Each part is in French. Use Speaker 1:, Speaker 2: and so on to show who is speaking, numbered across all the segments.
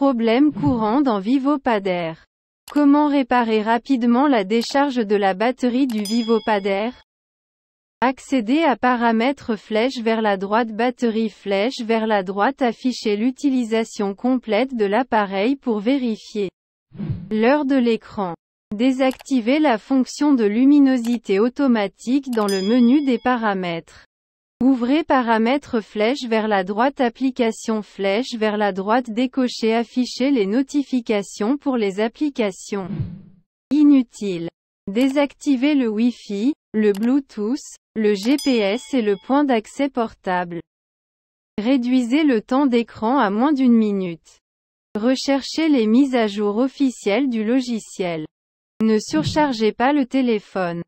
Speaker 1: Problème courant dans Vivopadaire. Comment réparer rapidement la décharge de la batterie du Vivopadaire? Accédez à Paramètres flèche vers la droite Batterie flèche vers la droite Affichez l'utilisation complète de l'appareil pour vérifier l'heure de l'écran. Désactivez la fonction de luminosité automatique dans le menu des paramètres. Ouvrez Paramètres flèche vers la droite Applications flèche vers la droite Décochez Affichez les notifications pour les applications inutiles. Désactivez le Wi-Fi, le Bluetooth, le GPS et le point d'accès portable. Réduisez le temps d'écran à moins d'1 minute. Recherchez les mises à jour officielles du logiciel. Ne surchargez pas le téléphone.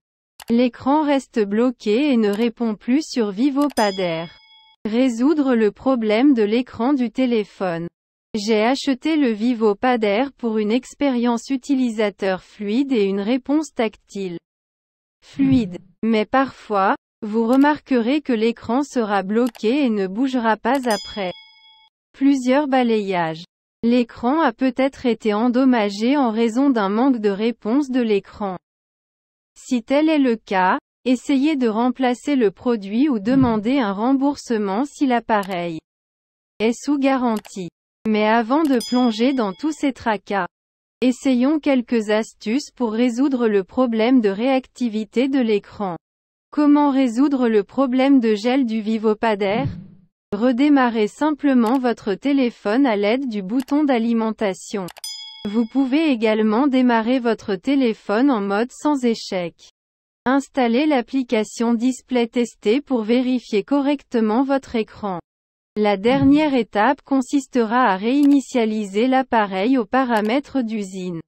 Speaker 1: L'écran reste bloqué et ne répond plus sur Vivopadaire. Résoudre le problème de l'écran du téléphone. J'ai acheté le Vivopadaire pour une expérience utilisateur fluide et une réponse tactile fluide. Mais parfois, vous remarquerez que l'écran sera bloqué et ne bougera pas après plusieurs balayages. L'écran a peut-être été endommagé en raison d'un manque de réponse de l'écran. Si tel est le cas, essayez de remplacer le produit ou demandez un remboursement si l'appareil est sous garantie. Mais avant de plonger dans tous ces tracas, essayons quelques astuces pour résoudre le problème de réactivité de l'écran. Comment résoudre le problème de gel du Vivopadaire? Redémarrez simplement votre téléphone à l'aide du bouton d'alimentation. Vous pouvez également démarrer votre téléphone en mode sans échec. Installez l'application Display Tester pour vérifier correctement votre écran. La dernière étape consistera à réinitialiser l'appareil aux paramètres d'usine.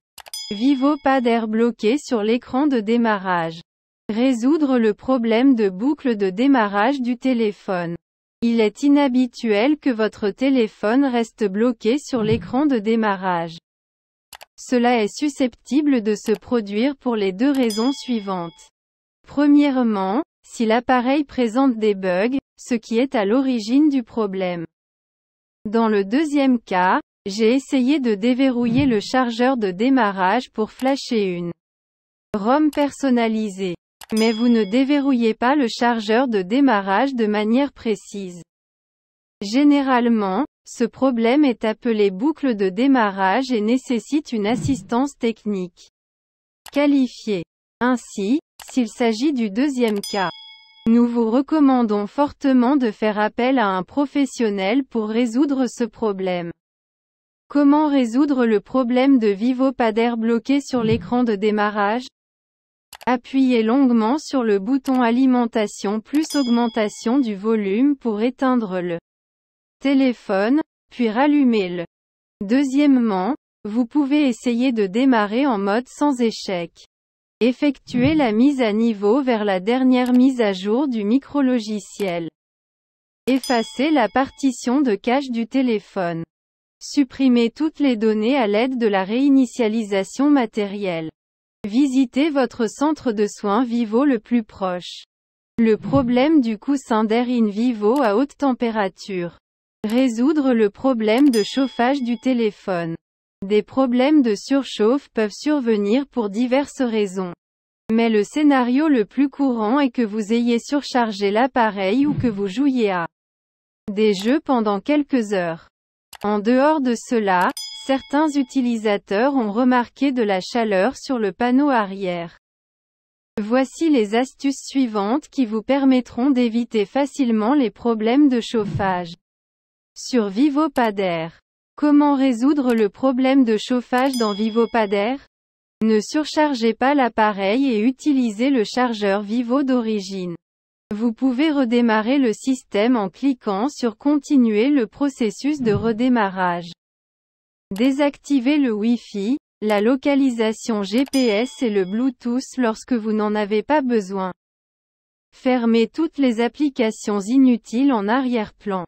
Speaker 1: Vivopadaire bloqué sur l'écran de démarrage. Résoudre le problème de boucle de démarrage du téléphone. Il est inhabituel que votre téléphone reste bloqué sur l'écran de démarrage. Cela est susceptible de se produire pour les deux raisons suivantes. Premièrement, si l'appareil présente des bugs, ce qui est à l'origine du problème. Dans le deuxième cas, j'ai essayé de déverrouiller le chargeur de démarrage pour flasher une ROM personnalisée. Mais vous ne déverrouillez pas le chargeur de démarrage de manière précise. Généralement, ce problème est appelé boucle de démarrage et nécessite une assistance technique qualifiée. Ainsi, s'il s'agit du deuxième cas, nous vous recommandons fortement de faire appel à un professionnel pour résoudre ce problème. Comment résoudre le problème de Vivopadaire bloqué sur l'écran de démarrage? Appuyez longuement sur le bouton Alimentation plus augmentation du volume pour éteindre le téléphone, puis rallumez-le. Deuxièmement, vous pouvez essayer de démarrer en mode sans échec. Effectuez la mise à niveau vers la dernière mise à jour du micrologiciel. Effacez la partition de cache du téléphone. Supprimez toutes les données à l'aide de la réinitialisation matérielle. Visitez votre centre de soins Vivo le plus proche. Le problème du coussin d'air in vivo à haute température. Résoudre le problème de chauffage du téléphone. Des problèmes de surchauffe peuvent survenir pour diverses raisons. Mais le scénario le plus courant est que vous ayez surchargé l'appareil ou que vous jouiez à des jeux pendant quelques heures. En dehors de cela, certains utilisateurs ont remarqué de la chaleur sur le panneau arrière. Voici les astuces suivantes qui vous permettront d'éviter facilement les problèmes de chauffage. Sur Vivopadaire. Comment résoudre le problème de chauffage dans Vivopadaire? Ne surchargez pas l'appareil et utilisez le chargeur Vivo d'origine. Vous pouvez redémarrer le système en cliquant sur Continuer le processus de redémarrage. Désactivez le Wi-Fi, la localisation GPS et le Bluetooth lorsque vous n'en avez pas besoin. Fermez toutes les applications inutiles en arrière-plan.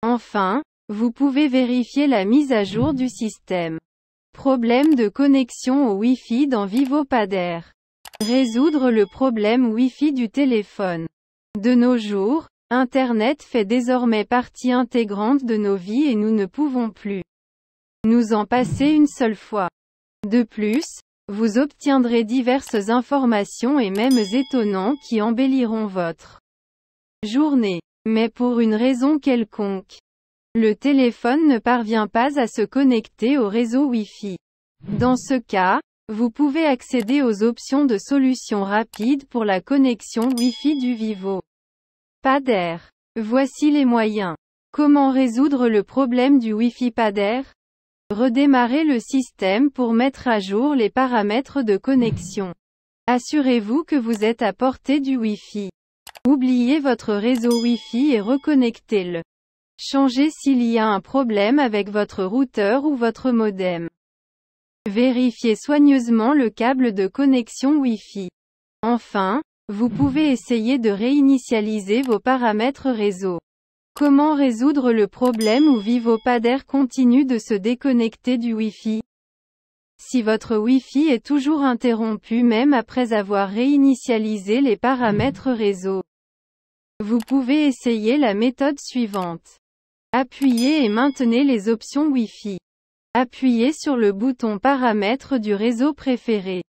Speaker 1: Enfin, vous pouvez vérifier la mise à jour du système. Problème de connexion au Wi-Fi dans Vivopadaire. Résoudre le problème Wi-Fi du téléphone. De nos jours, Internet fait désormais partie intégrante de nos vies et nous ne pouvons plus nous en passer une seule fois. De plus, vous obtiendrez diverses informations et même étonnantes qui embelliront votre journée. Mais pour une raison quelconque, le téléphone ne parvient pas à se connecter au réseau Wi-Fi. Dans ce cas, vous pouvez accéder aux options de solutions rapides pour la connexion Wi-Fi du Vivo Pader. Voici les moyens. Comment résoudre le problème du Wi-Fi Pader? Redémarrez le système pour mettre à jour les paramètres de connexion. Assurez-vous que vous êtes à portée du Wi-Fi. Oubliez votre réseau Wi-Fi et reconnectez-le. Changez s'il y a un problème avec votre routeur ou votre modem. Vérifiez soigneusement le câble de connexion Wi-Fi. Enfin, vous pouvez essayer de réinitialiser vos paramètres réseau. Comment résoudre le problème où Vivo Pader continue de se déconnecter du Wi-Fi? Si votre Wi-Fi est toujours interrompu même après avoir réinitialisé les paramètres réseau, vous pouvez essayer la méthode suivante. Appuyez et maintenez les options Wi-Fi. Appuyez sur le bouton Paramètres du réseau préféré.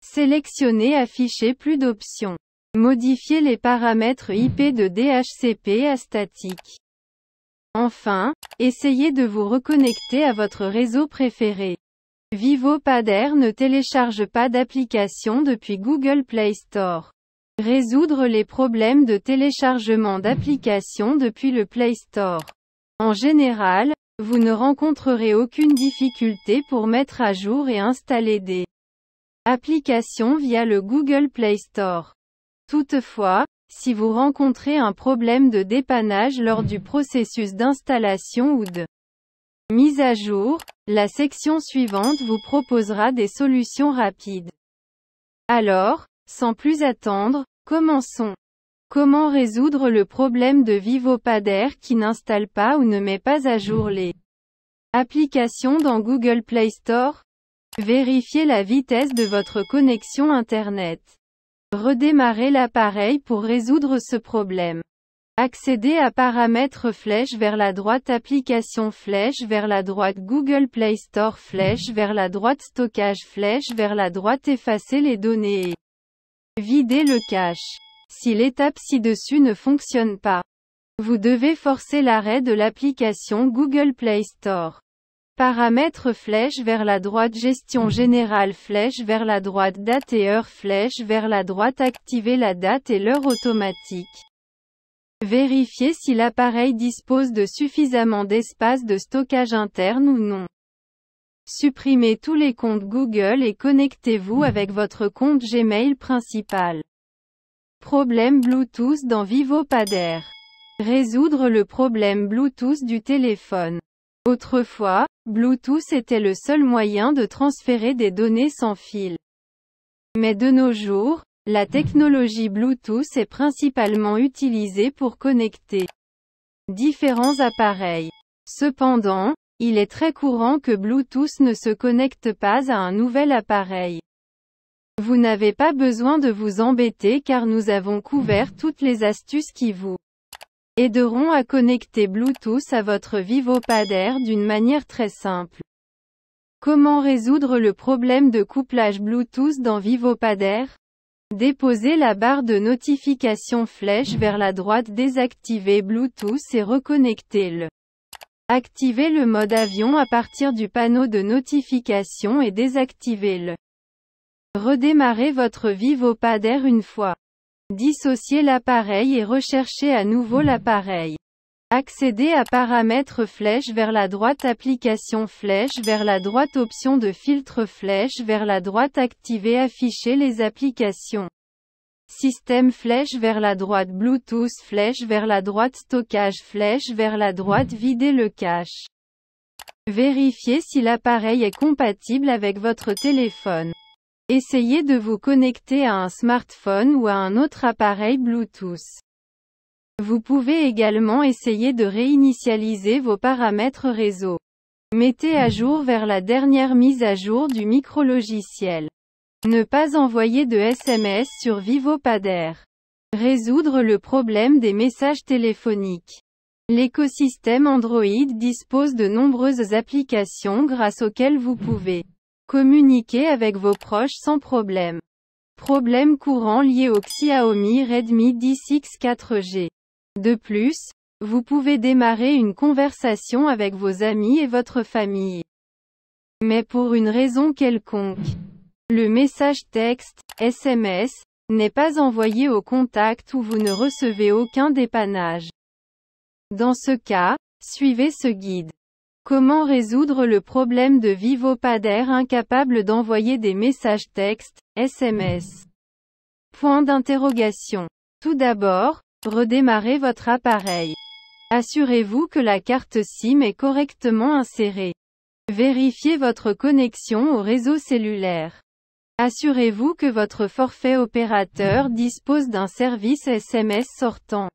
Speaker 1: Sélectionnez Afficher plus d'options. Modifiez les paramètres IP de DHCP à statique. Enfin, essayez de vous reconnecter à votre réseau préféré. Vivo Pader ne télécharge pas d'application depuis Google Play Store. Résoudre les problèmes de téléchargement d'applications depuis le Play Store. En général, vous ne rencontrerez aucune difficulté pour mettre à jour et installer des applications via le Google Play Store. Toutefois, si vous rencontrez un problème de dépannage lors du processus d'installation ou de mise à jour, la section suivante vous proposera des solutions rapides. Alors, sans plus attendre, commençons. Comment résoudre le problème de Vivo Pader qui n'installe pas ou ne met pas à jour les applications dans Google Play Store? Vérifiez la vitesse de votre connexion Internet. Redémarrez l'appareil pour résoudre ce problème. Accédez à Paramètres flèche vers la droite Applications flèche vers la droite Google Play Store flèche vers la droite Stockage flèche vers la droite Effacez les données et videz le cache. Si l'étape ci-dessus ne fonctionne pas, vous devez forcer l'arrêt de l'application Google Play Store. Paramètres flèche vers la droite Gestion générale flèche vers la droite Date et heure flèche vers la droite Activez la date et l'heure automatique. Vérifiez si l'appareil dispose de suffisamment d'espace de stockage interne ou non. Supprimez tous les comptes Google et connectez-vous avec votre compte Gmail principal. Problème Bluetooth dans Vivo Pader. Résoudre le problème Bluetooth du téléphone. Autrefois, Bluetooth était le seul moyen de transférer des données sans fil. Mais de nos jours, la technologie Bluetooth est principalement utilisée pour connecter différents appareils. Cependant, il est très courant que Bluetooth ne se connecte pas à un nouvel appareil. Vous n'avez pas besoin de vous embêter car nous avons couvert toutes les astuces qui vous aideront à connecter Bluetooth à votre Vivo Pader d'une manière très simple. Comment résoudre le problème de couplage Bluetooth dans Vivo Pader? Déposez la barre de notification flèche vers la droite Désactivez Bluetooth et reconnectez-le. Activez le mode avion à partir du panneau de notification et désactivez-le. Redémarrez votre Vivo Pader une fois. Dissociez l'appareil et recherchez à nouveau l'appareil. Accédez à Paramètres flèche vers la droite Applications flèche vers la droite Options de filtre flèche vers la droite Activez Afficher les applications. Système flèche vers la droite Bluetooth flèche vers la droite Stockage flèche vers la droite Vider le cache. Vérifiez si l'appareil est compatible avec votre téléphone. Essayez de vous connecter à un smartphone ou à un autre appareil Bluetooth. Vous pouvez également essayer de réinitialiser vos paramètres réseau. Mettez à jour vers la dernière mise à jour du micrologiciel. Ne pas envoyer de SMS sur Vivo Pader. Résoudre le problème des messages téléphoniques. L'écosystème Android dispose de nombreuses applications grâce auxquelles vous pouvez communiquer avec vos proches sans problème. Problèmes courants liés au Xiaomi Redmi 10X 4G. De plus, vous pouvez démarrer une conversation avec vos amis et votre famille. Mais pour une raison quelconque, le message texte, SMS, n'est pas envoyé au contact ou vous ne recevez aucun dépannage. Dans ce cas, suivez ce guide. Comment résoudre le problème de VivoPader incapable d'envoyer des messages texte, SMS? Point d'interrogation. Tout d'abord, redémarrez votre appareil. Assurez-vous que la carte SIM est correctement insérée. Vérifiez votre connexion au réseau cellulaire. Assurez-vous que votre forfait opérateur dispose d'un service SMS sortant.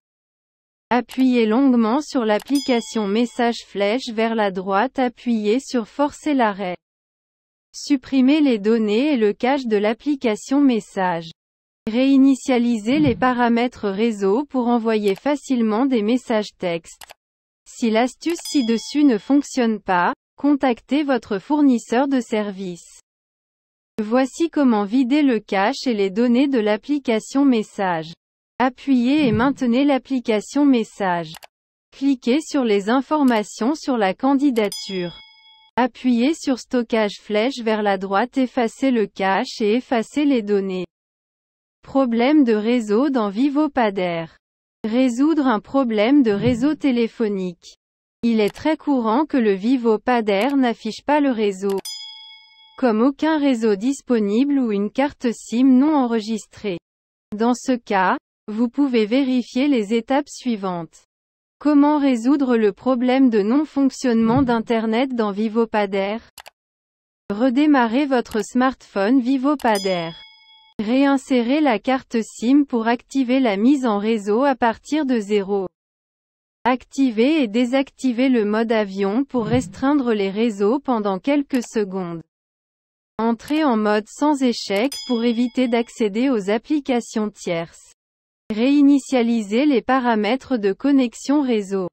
Speaker 1: Appuyez longuement sur l'application Message flèche vers la droite. Appuyez sur Forcer l'arrêt. Supprimez les données et le cache de l'application Message. Réinitialisez les paramètres réseau pour envoyer facilement des messages texte. Si l'astuce ci-dessus ne fonctionne pas, contactez votre fournisseur de service. Voici comment vider le cache et les données de l'application Message. Appuyez et maintenez l'application Message. Cliquez sur les informations sur la candidature. Appuyez sur Stockage flèche vers la droite. Effacez le cache et effacez les données. Problème de réseau dans VivoPader. Résoudre un problème de réseau téléphonique. Il est très courant que le VivoPader n'affiche pas le réseau. Comme aucun réseau disponible ou une carte SIM non enregistrée. Dans ce cas, vous pouvez vérifier les étapes suivantes. Comment résoudre le problème de non-fonctionnement d'Internet dans VivoPader? Redémarrez votre smartphone VivoPader. Réinsérez la carte SIM pour activer la mise en réseau à partir de 0. Activez et désactivez le mode avion pour restreindre les réseaux pendant quelques secondes. Entrez en mode sans échec pour éviter d'accéder aux applications tierces. Réinitialisez les paramètres de connexion réseau.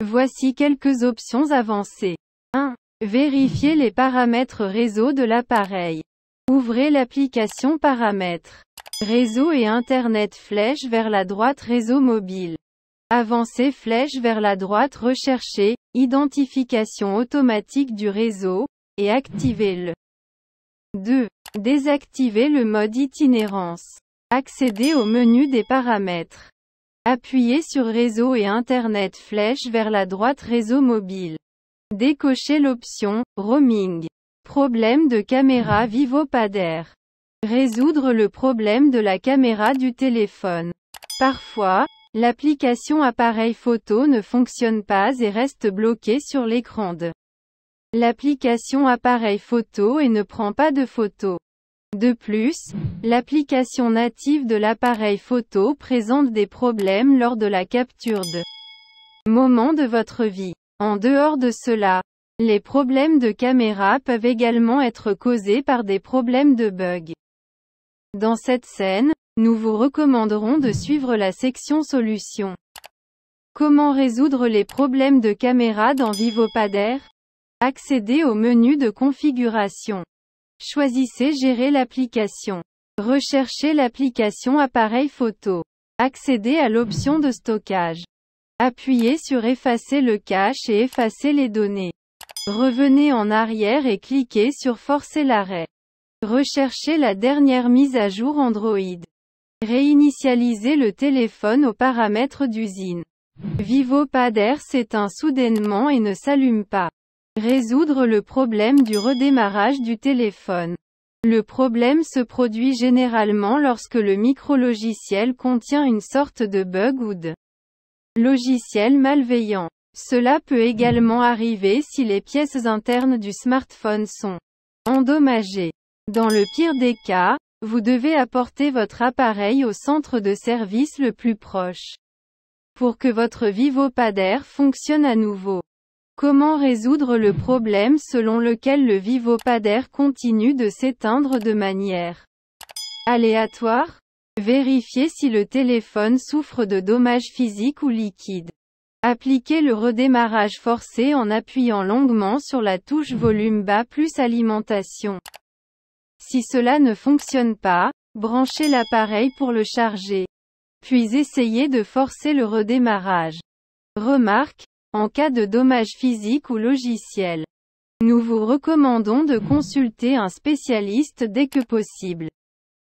Speaker 1: Voici quelques options avancées. 1. Vérifiez les paramètres réseau de l'appareil. Ouvrez l'application Paramètres. Réseau et Internet flèche vers la droite. Réseau mobile. Avancez flèche vers la droite. Recherchez Identification automatique du réseau et activez-le. 2. Désactivez le mode itinérance. Accédez au menu des paramètres. Appuyez sur Réseau et Internet flèche vers la droite. Réseau mobile. Décochez l'option Roaming. Problème de caméra VivoPader. Résoudre le problème de la caméra du téléphone. Parfois, l'application appareil photo ne fonctionne pas et reste bloquée sur l'écran de l'application appareil photo et ne prend pas de photos. De plus, l'application native de l'appareil photo présente des problèmes lors de la capture de moments de votre vie. En dehors de cela, les problèmes de caméra peuvent également être causés par des problèmes de bugs. Dans cette scène, nous vous recommanderons de suivre la section Solutions. Comment résoudre les problèmes de caméra dans VivoPader? Accédez au menu de configuration. Choisissez Gérer l'application. Recherchez l'application appareil photo. Accédez à l'option de stockage. Appuyez sur Effacer le cache et effacez les données. Revenez en arrière et cliquez sur Forcer l'arrêt. Recherchez la dernière mise à jour Android. Réinitialisez le téléphone aux paramètres d'usine. VivoPader s'éteint soudainement et ne s'allume pas. Résoudre le problème du redémarrage du téléphone. Le problème se produit généralement lorsque le micrologiciel contient une sorte de bug ou de logiciel malveillant. Cela peut également arriver si les pièces internes du smartphone sont endommagées. Dans le pire des cas, vous devez apporter votre appareil au centre de service le plus proche pour que votre VivoPader fonctionne à nouveau. Comment résoudre le problème selon lequel le VivoPader continue de s'éteindre de manière aléatoire? Vérifiez si le téléphone souffre de dommages physiques ou liquides. Appliquez le redémarrage forcé en appuyant longuement sur la touche volume bas plus alimentation. Si cela ne fonctionne pas, branchez l'appareil pour le charger. Puis essayez de forcer le redémarrage. Remarque, en cas de dommage physique ou logiciel, nous vous recommandons de consulter un spécialiste dès que possible.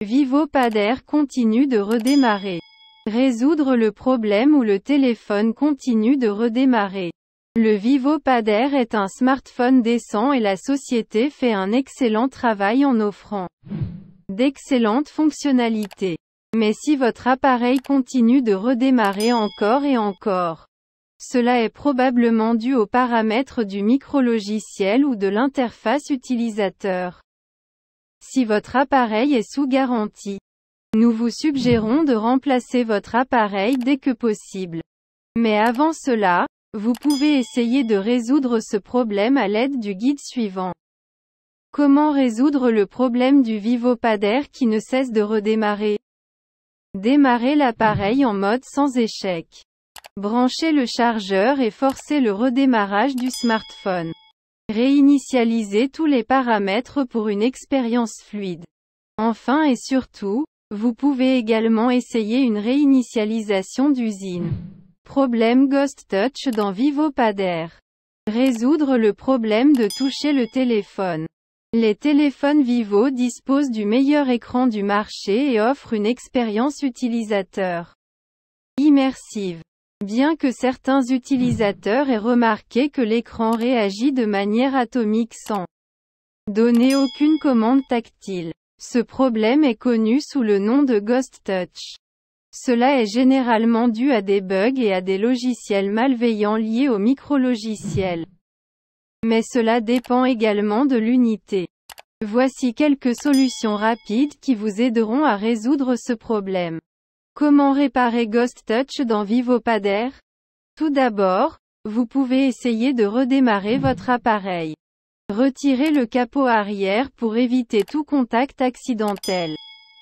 Speaker 1: VivoPader continue de redémarrer. Résoudre le problème où le téléphone continue de redémarrer. Le VivoPader est un smartphone décent et la société fait un excellent travail en offrant d'excellentes fonctionnalités. Mais si votre appareil continue de redémarrer encore et encore, cela est probablement dû aux paramètres du micrologiciel ou de l'interface utilisateur. Si votre appareil est sous garantie, nous vous suggérons de remplacer votre appareil dès que possible. Mais avant cela, vous pouvez essayer de résoudre ce problème à l'aide du guide suivant. Comment résoudre le problème du VivoPader qui ne cesse de redémarrer? Démarrez l'appareil en mode sans échec. Branchez le chargeur et forcez le redémarrage du smartphone. Réinitialisez tous les paramètres pour une expérience fluide. Enfin et surtout, vous pouvez également essayer une réinitialisation d'usine. Problème Ghost Touch dans VivoPader. Résoudre le problème de toucher le téléphone. Les téléphones Vivo disposent du meilleur écran du marché et offrent une expérience utilisateur immersive. Bien que certains utilisateurs aient remarqué que l'écran réagit de manière atomique sans donner aucune commande tactile. Ce problème est connu sous le nom de Ghost Touch. Cela est généralement dû à des bugs et à des logiciels malveillants liés au micrologiciel. Mais cela dépend également de l'unité. Voici quelques solutions rapides qui vous aideront à résoudre ce problème. Comment réparer Ghost Touch dans VivoPader? Tout d'abord, vous pouvez essayer de redémarrer votre appareil. Retirez le capot arrière pour éviter tout contact accidentel.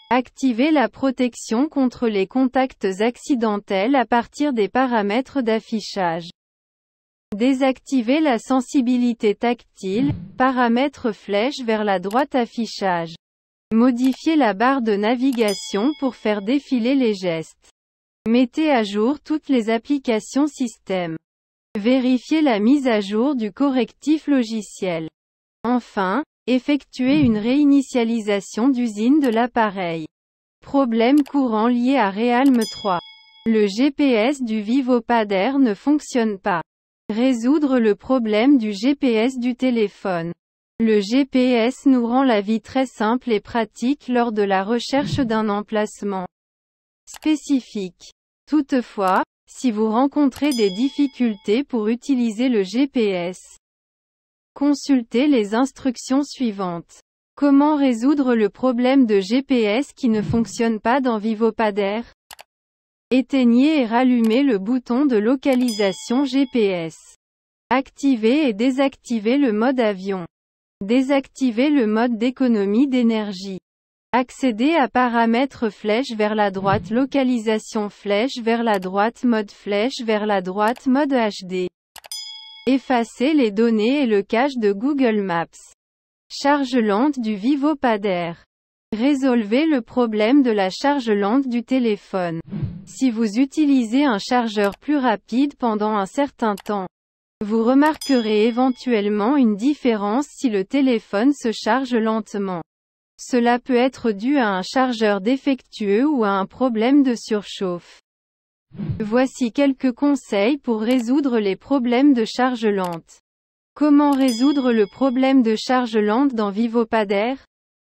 Speaker 1: Activez la protection contre les contacts accidentels à partir des paramètres d'affichage. Désactivez la sensibilité tactile, paramètre flèche vers la droite affichage. Modifiez la barre de navigation pour faire défiler les gestes. Mettez à jour toutes les applications système. Vérifiez la mise à jour du correctif logiciel. Enfin, effectuez une réinitialisation d'usine de l'appareil. Problème courant lié à Realme 3. Le GPS du VivoPader ne fonctionne pas. Résoudre le problème du GPS du téléphone. Le GPS nous rend la vie très simple et pratique lors de la recherche d'un emplacement spécifique. Toutefois, si vous rencontrez des difficultés pour utiliser le GPS, consultez les instructions suivantes. Comment résoudre le problème de GPS qui ne fonctionne pas dans VivoPader? Éteignez et rallumez le bouton de localisation GPS. Activez et désactivez le mode avion. Désactivez le mode d'économie d'énergie. Accédez à paramètres flèche vers la droite, localisation flèche vers la droite, mode flèche vers la droite, mode HD. Effacez les données et le cache de Google Maps. Charge lente du VivoPader. Résolvez le problème de la charge lente du téléphone. Si vous utilisez un chargeur plus rapide pendant un certain temps, vous remarquerez éventuellement une différence si le téléphone se charge lentement. Cela peut être dû à un chargeur défectueux ou à un problème de surchauffe. Voici quelques conseils pour résoudre les problèmes de charge lente. Comment résoudre le problème de charge lente dans VivoPader?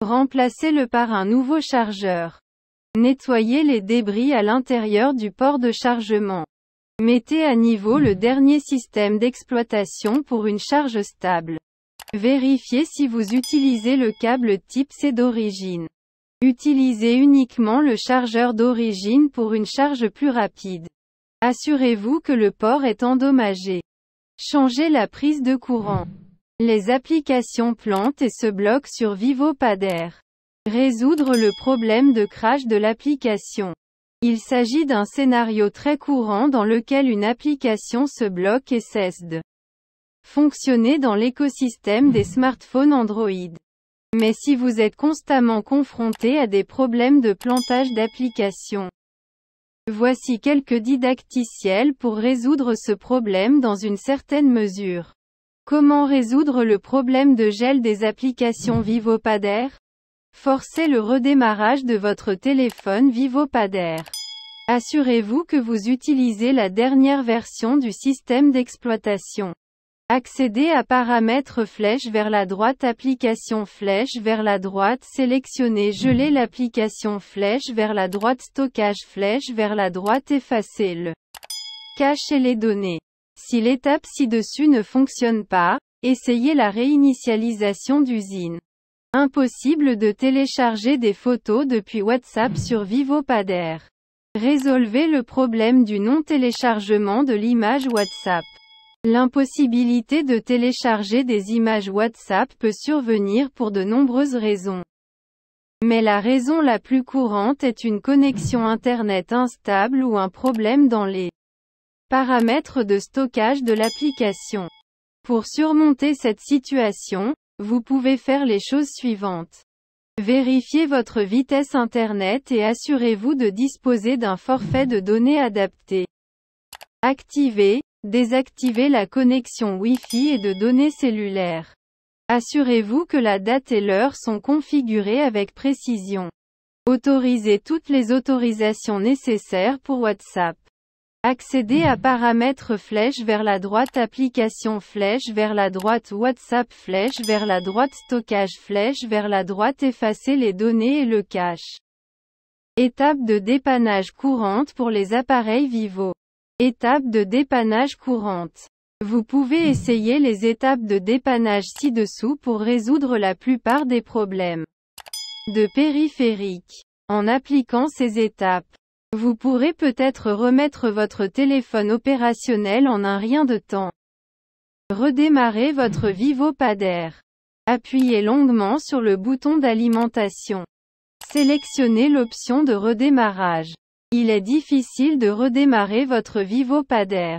Speaker 1: Remplacez-le par un nouveau chargeur. Nettoyez les débris à l'intérieur du port de chargement. Mettez à niveau le dernier système d'exploitation pour une charge stable. Vérifiez si vous utilisez le câble type C d'origine. Utilisez uniquement le chargeur d'origine pour une charge plus rapide. Assurez-vous que le port est endommagé. Changez la prise de courant. Les applications plantent et se bloquent sur VivoPader. Résoudre le problème de crash de l'application. Il s'agit d'un scénario très courant dans lequel une application se bloque et cesse de fonctionner dans l'écosystème des smartphones Android. Mais si vous êtes constamment confronté à des problèmes de plantage d'applications, voici quelques didacticiels pour résoudre ce problème dans une certaine mesure. Comment résoudre le problème de gel des applications VivoPader? Forcez le redémarrage de votre téléphone VivoPader. Assurez-vous que vous utilisez la dernière version du système d'exploitation. Accédez à Paramètres flèche vers la droite Application flèche vers la droite Sélectionnez Geler l'application flèche vers la droite Stockage flèche vers la droite Effacez le cache et les données. Si l'étape ci-dessus ne fonctionne pas, essayez la réinitialisation d'usine. Impossible de télécharger des photos depuis WhatsApp sur VivoPader. Résolvez le problème du non-téléchargement de l'image WhatsApp. L'impossibilité de télécharger des images WhatsApp peut survenir pour de nombreuses raisons. Mais la raison la plus courante est une connexion Internet instable ou un problème dans les paramètres de stockage de l'application. Pour surmonter cette situation, vous pouvez faire les choses suivantes. Vérifiez votre vitesse Internet et assurez-vous de disposer d'un forfait de données adapté. Activez, désactivez la connexion Wi-Fi et de données cellulaires. Assurez-vous que la date et l'heure sont configurées avec précision. Autorisez toutes les autorisations nécessaires pour WhatsApp. Accédez à Paramètres flèche vers la droite Application flèche vers la droite WhatsApp flèche vers la droite Stockage flèche vers la droite Effacez les données et le cache. Étape de dépannage courante pour les appareils Vivo. Étape de dépannage courante. Vous pouvez essayer les étapes de dépannage ci-dessous pour résoudre la plupart des problèmes de périphérique. En appliquant ces étapes, vous pourrez peut-être remettre votre téléphone opérationnel en un rien de temps. Redémarrez votre VivoPader. Appuyez longuement sur le bouton d'alimentation. Sélectionnez l'option de redémarrage. Il est difficile de redémarrer votre VivoPader.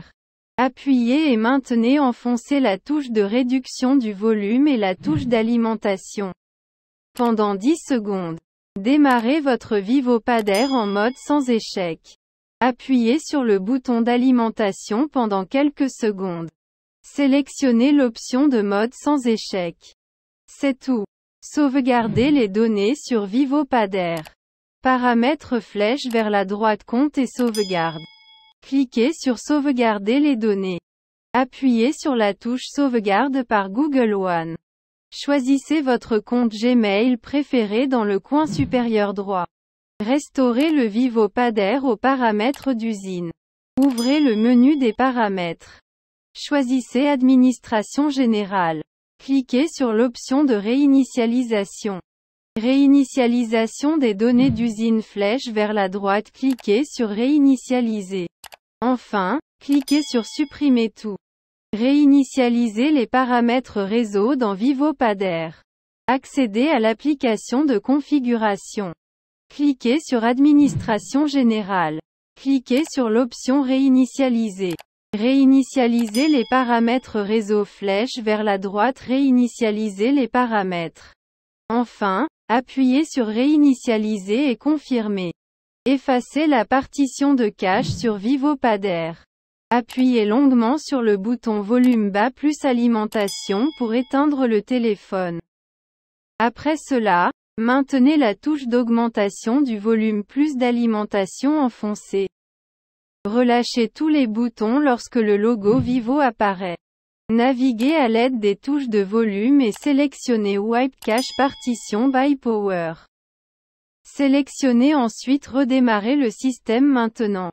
Speaker 1: Appuyez et maintenez enfoncez la touche de réduction du volume et la touche d'alimentation. Pendant 10 secondes. Démarrez votre VivoPader en mode sans échec. Appuyez sur le bouton d'alimentation pendant quelques secondes. Sélectionnez l'option de mode sans échec. C'est tout. Sauvegardez les données sur VivoPader. Paramètres flèche vers la droite Compte et sauvegarde. Cliquez sur Sauvegarder les données. Appuyez sur la touche Sauvegarde par Google One. Choisissez votre compte Gmail préféré dans le coin supérieur droit. Restaurez le VivoPader aux paramètres d'usine. Ouvrez le menu des paramètres. Choisissez Administration générale. Cliquez sur l'option de réinitialisation. Réinitialisation des données d'usine flèche vers la droite. Cliquez sur Réinitialiser. Enfin, cliquez sur Supprimer tout. Réinitialiser les paramètres réseau dans VivoPader. Accédez à l'application de configuration. Cliquez sur Administration générale. Cliquez sur l'option Réinitialiser. Réinitialiser les paramètres réseau flèche vers la droite. Réinitialiser les paramètres. Enfin, appuyez sur Réinitialiser et confirmer. Effacez la partition de cache sur VivoPader. Appuyez longuement sur le bouton Volume bas plus Alimentation pour éteindre le téléphone. Après cela, maintenez la touche d'augmentation du volume plus d'alimentation enfoncée. Relâchez tous les boutons lorsque le logo Vivo apparaît. Naviguez à l'aide des touches de volume et sélectionnez Wipe Cache Partition by Power. Sélectionnez ensuite Redémarrer le système maintenant.